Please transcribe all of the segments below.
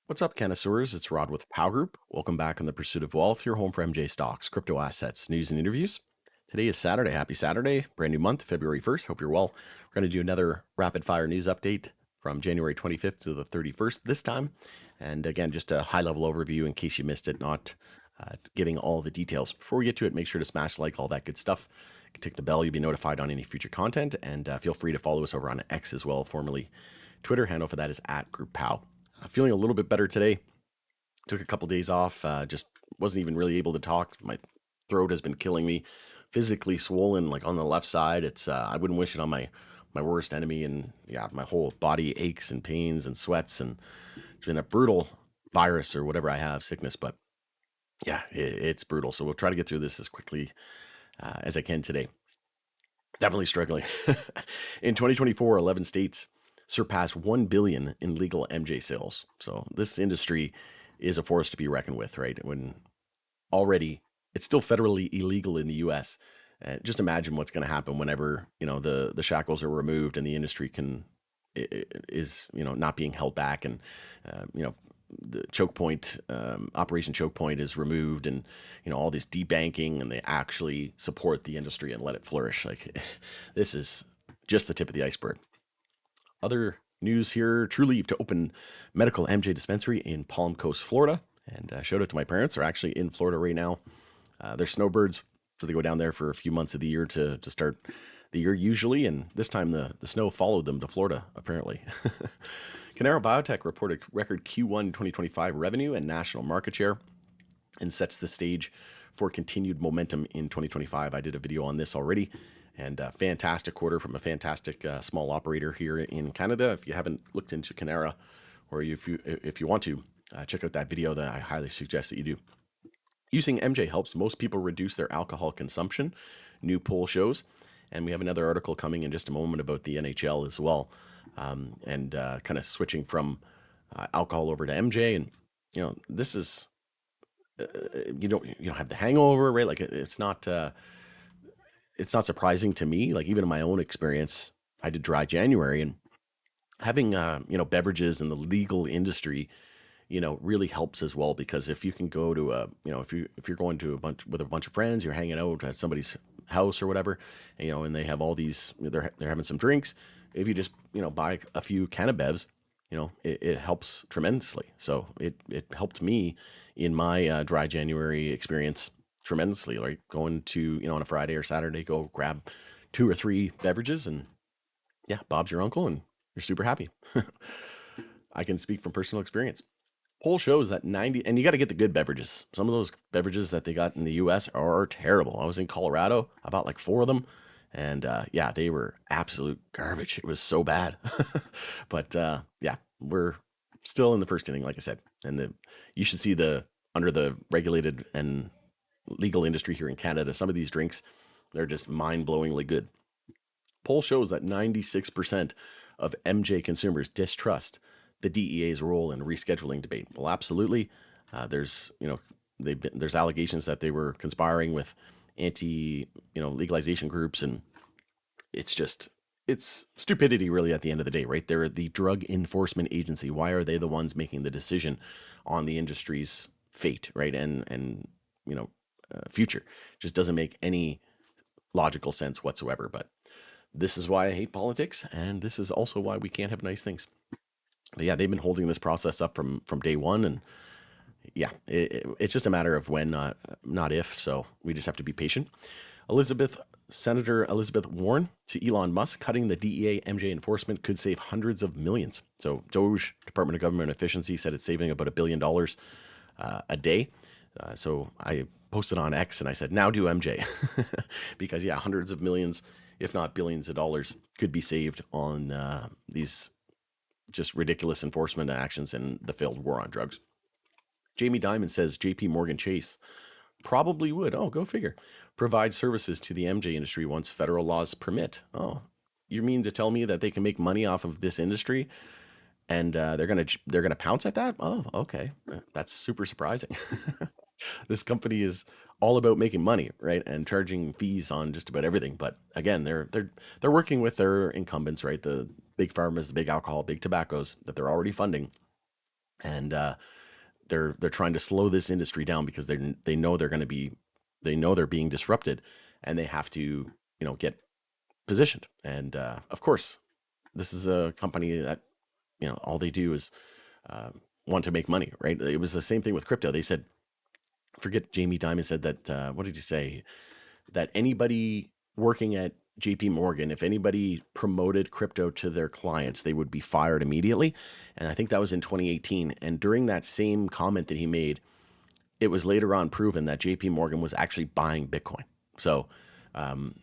What's up, connoisseurs? It's Rod with Pow Group. Welcome back on the Pursuit of Wealth, your home for MJ stocks, crypto assets, news, and interviews. Today is Saturday. Happy Saturday. Brand new month, February 1st. Hope you're well. We're going to do another rapid fire news update from January 25th to the 31st this time. And again, just a high level overview in case you missed it, not giving all the details. Before we get to it, make sure to smash like, all that good stuff. You can tick the bell. You'll be notified on any future content. And feel free to follow us over on X as well, formerly Twitter. Handle for that is at Group Pow. Feeling a little bit better today. Took a couple days off. Just wasn't even really able to talk. My throat has been killing me. Physically swollen, like on the left side. It's I wouldn't wish it on my worst enemy. And yeah, my whole body aches and pains and sweats. And it's been a brutal virus or whatever I have, sickness. But yeah, it's brutal. So we'll try to get through this as quickly as I can today. Definitely struggling. In 2024, 11 states surpassed 1 billion in legal MJ sales. So this industry is a force to be reckoned with, right? When already it's still federally illegal in the US. Just imagine what's going to happen whenever, the shackles are removed and the industry is, not being held back, and the choke point, Operation Choke Point is removed, and all this debanking, and they actually support the industry and let it flourish. Like this is just the tip of the iceberg. Other news here: True Leave to open medical MJ dispensary in Palm Coast, Florida. And shout out to my parents; they're actually in Florida right now. They're snowbirds, so they go down there for a few months of the year to start the year usually. And this time the snow followed them to Florida, apparently. Cannara Biotech reported record Q1 2025 revenue and national market share, and sets the stage for continued momentum in 2025. I did a video on this already, and a fantastic quarter from a fantastic small operator here in Canada. If you haven't looked into Cannara, or if you want to, check out that video. That I highly suggest that you do. Using MJ helps most people reduce their alcohol consumption, new poll shows. And we have another article coming in just a moment about the NHL as well, and kind of switching from alcohol over to MJ. And this is you don't have the hangover, right? Like it's not surprising to me. Like even in my own experience, I did dry January, and having beverages in the legal industry really helps as well, because if you can go to if you're going to a bunch of friends, you're hanging out at somebody's house or whatever, and they have all these, they're having some drinks. If you just buy a few cannabis, it helps tremendously. So it helped me in my dry January experience tremendously. Like going to on a Friday or Saturday, go grab 2 or 3 beverages, and yeah, Bob's your uncle, and you're super happy. I can speak from personal experience. Poll shows that 90, and you got to get the good beverages. Some of those beverages that they got in the US are terrible. I was in Colorado, I bought like 4 of them, and yeah, they were absolute garbage. It was so bad. But yeah, we're still in the first inning, like I said. And you should see under the regulated and legal industry here in Canada, some of these drinks, they're just mind-blowingly good. Poll shows that 96% of MJ consumers distrust the DEA's role in rescheduling debate. Well, absolutely. There's there's allegations that they were conspiring with anti legalization groups, and it's stupidity really at the end of the day, right? They're the drug enforcement agency. Why are they the ones making the decision on the industry's fate, right? And future just doesn't make any logical sense whatsoever. But this is why I hate politics, and this is also why we can't have nice things. But yeah, they've been holding this process up from day one, and yeah, it's just a matter of when, not if. So we just have to be patient. Senator Elizabeth Warren to Elon Musk: cutting the DEA MJ enforcement could save hundreds of millions. So Doge, Department of Government Efficiency, said it's saving about $1 billion a day. So I posted on X and I said, now do MJ, because yeah, hundreds of millions, if not billions of dollars, could be saved on these just ridiculous enforcement actions in the failed war on drugs. Jamie Dimon says JP Morgan Chase probably would, oh, go figure, provide services to the MJ industry once federal laws permit. Oh, you mean to tell me that they can make money off of this industry, and they're gonna pounce at that? Oh, okay, that's super surprising. This company is all about making money, right, and charging fees on just about everything. But again, they're working with their incumbents, right? The big pharmas, the big alcohol, big tobaccos that they're already funding. and they're trying to slow this industry down because they know they're going to be they know they're being disrupted, and they have to get positioned. And of course, this is a company that all they do is uh, want to make money, right? It was the same thing with crypto. They said, forget Jamie Dimon said that. What did he say? That anybody working at JP Morgan, if anybody promoted crypto to their clients, they would be fired immediately. And I think that was in 2018. And during that same comment that he made, it was later on proven that JP Morgan was actually buying Bitcoin. So,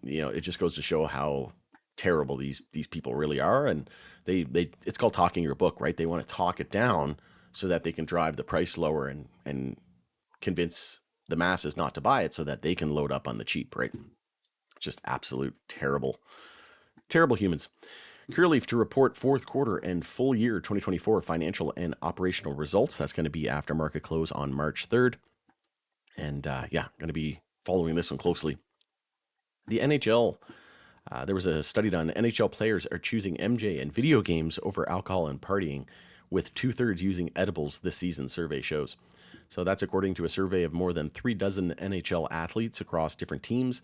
it just goes to show how terrible these people really are. And they it's called talking your book, right? They want to talk it down so that they can drive the price lower and convince the masses not to buy it so that they can load up on the cheap, right? Just absolute terrible humans. Cureleaf to report fourth quarter and full year 2024 financial and operational results. That's going to be after market close on March 3rd. And going to be following this one closely. The NHL, there was a study done. NHL players are choosing MJ and video games over alcohol and partying, with 2/3 using edibles this season, survey shows. So that's according to a survey of more than 3 dozen NHL athletes across different teams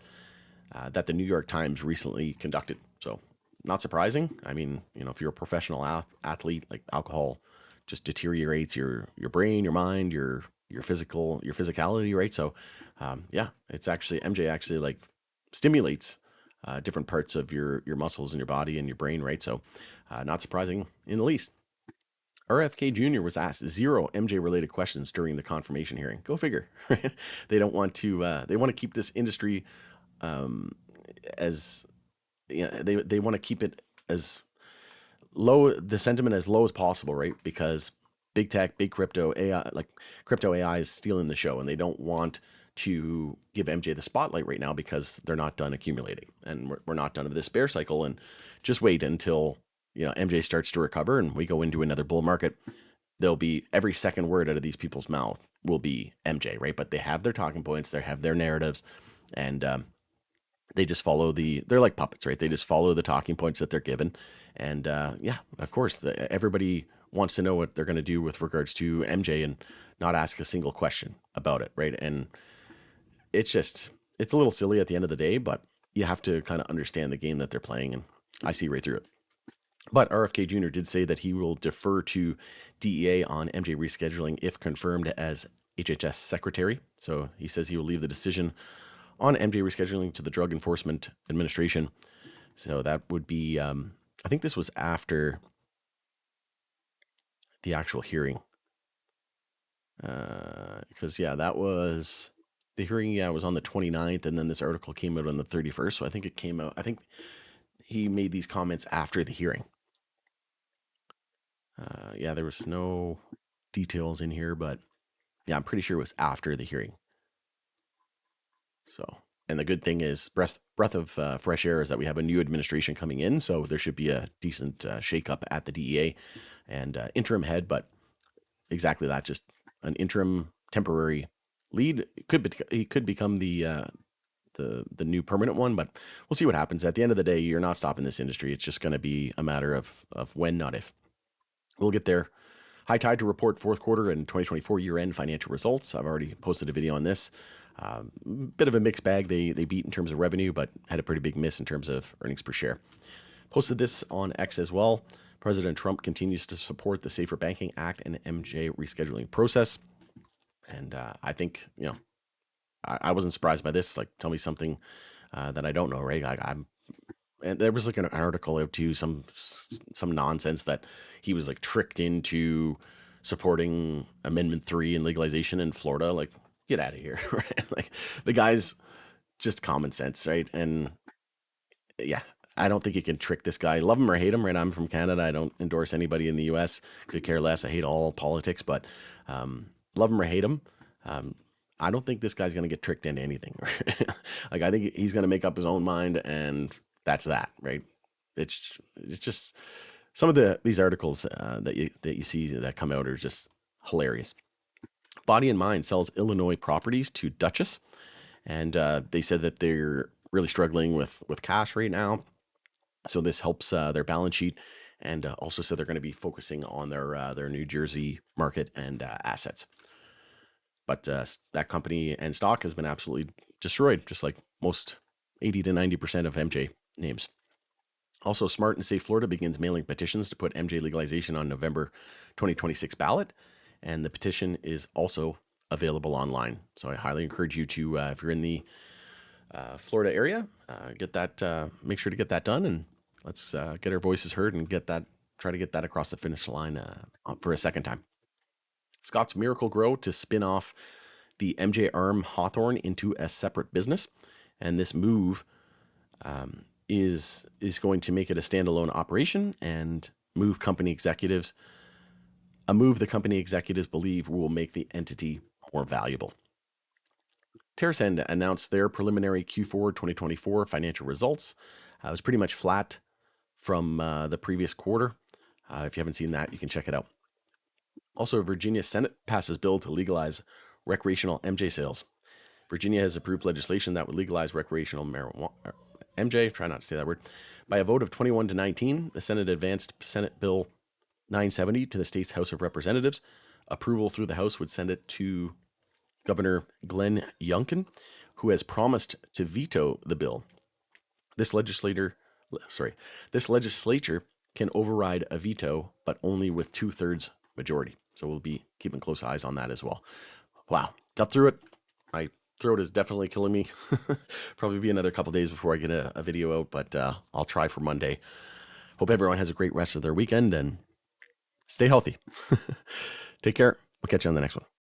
that the New York Times recently conducted. So not surprising. I mean, if you're a professional athlete, like alcohol just deteriorates your brain, your mind, your physicality, right? So it's actually MJ actually like stimulates different parts of your muscles in your body and your brain, right? So not surprising in the least. RFK Jr. was asked 0 MJ related questions during the confirmation hearing. Go figure, right? They don't want to. They want to keep this industry as they want to keep it as low, the sentiment as low as possible, right? Because big tech, big crypto AI, like crypto AI is stealing the show, and they don't want to give MJ the spotlight right now because they're not done accumulating, and we're not done with this bear cycle. And just wait until MJ starts to recover and we go into another bull market. There'll be every second word out of these people's mouth will be MJ, right? But they have their talking points, they have their narratives, and they just follow they're like puppets, right? They just follow the talking points that they're given. And of course, everybody wants to know what they're going to do with regards to MJ and not ask a single question about it, right? And it's a little silly at the end of the day, but you have to kind of understand the game that they're playing. And I see right through it. But RFK Jr. did say that he will defer to DEA on MJ rescheduling if confirmed as HHS secretary. So he says he will leave the decision on MJ rescheduling to the Drug Enforcement Administration. So that would be, I think this was after the actual hearing. Because, that was the hearing, was on the 29th, and then this article came out on the 31st. So I think it came out, I think he made these comments after the hearing. There was no details in here, but I'm pretty sure it was after the hearing. So, and the good thing is, breath of fresh air is that we have a new administration coming in, so there should be a decent shakeup at the DEA and interim head, but exactly that, just an interim temporary lead. He could become the new permanent one, but we'll see what happens. At the end of the day, you're not stopping this industry. It's just going to be a matter of when, not if. We'll get there. High Tide to report fourth quarter and 2024 year-end financial results. I've already posted a video on this. Bit of a mixed bag. They beat in terms of revenue, but had a pretty big miss in terms of earnings per share. Posted this on X as well. President Trump continues to support the Safer Banking Act and MJ rescheduling process. And I think, I wasn't surprised by this. Like, tell me something that I don't know, right? And there was like an article out to some nonsense that he was like tricked into supporting Amendment 3 and legalization in Florida. Like, get out of here, right? Like, the guy's just common sense, right? And I don't think you can trick this guy. Love him or hate him, right? I'm from Canada. I don't endorse anybody in the U.S. Could care less. I hate all politics, but love him or hate him. I don't think this guy's going to get tricked into anything. Like, I think he's going to make up his own mind, and that's that, right? It's just some of these articles that you see that come out are just hilarious. Body and Mind sells Illinois properties to Duchess, and they said that they're really struggling with cash right now. So this helps their balance sheet, and also said they're going to be focusing on their New Jersey market and assets. But that company and stock has been absolutely destroyed, just like most 80 to 90% of MJ names. Also, Smart and Safe Florida begins mailing petitions to put MJ legalization on November 2026 ballot, and the petition is also available online. So I highly encourage you to, if you're in the Florida area, get that. Make sure to get that done, and let's get our voices heard and get that. Try to get that across the finish line for a second time. Scott's Miracle Grow to spin off the MJ Arm Hawthorne into a separate business, and this move is going to make it a standalone operation and move company executives. A move the company executives believe will make the entity more valuable. TerraSend announced their preliminary Q4 2024 financial results. It was pretty much flat from the previous quarter. If you haven't seen that, you can check it out. Also, Virginia Senate passes bill to legalize recreational MJ sales. Virginia has approved legislation that would legalize recreational marijuana. MJ, try not to say that word. By a vote of 21 to 19, the Senate advanced Senate Bill 970 to the state's House of Representatives. Approval through the House would send it to Governor Glenn Youngkin, who has promised to veto the bill. This legislature can override a veto, but only with 2/3 majority. So we'll be keeping close eyes on that as well. Wow, got through it. My throat is definitely killing me. Probably be another couple days before I get a video out, but I'll try for Monday. Hope everyone has a great rest of their weekend and stay healthy. Take care. We'll catch you on the next one.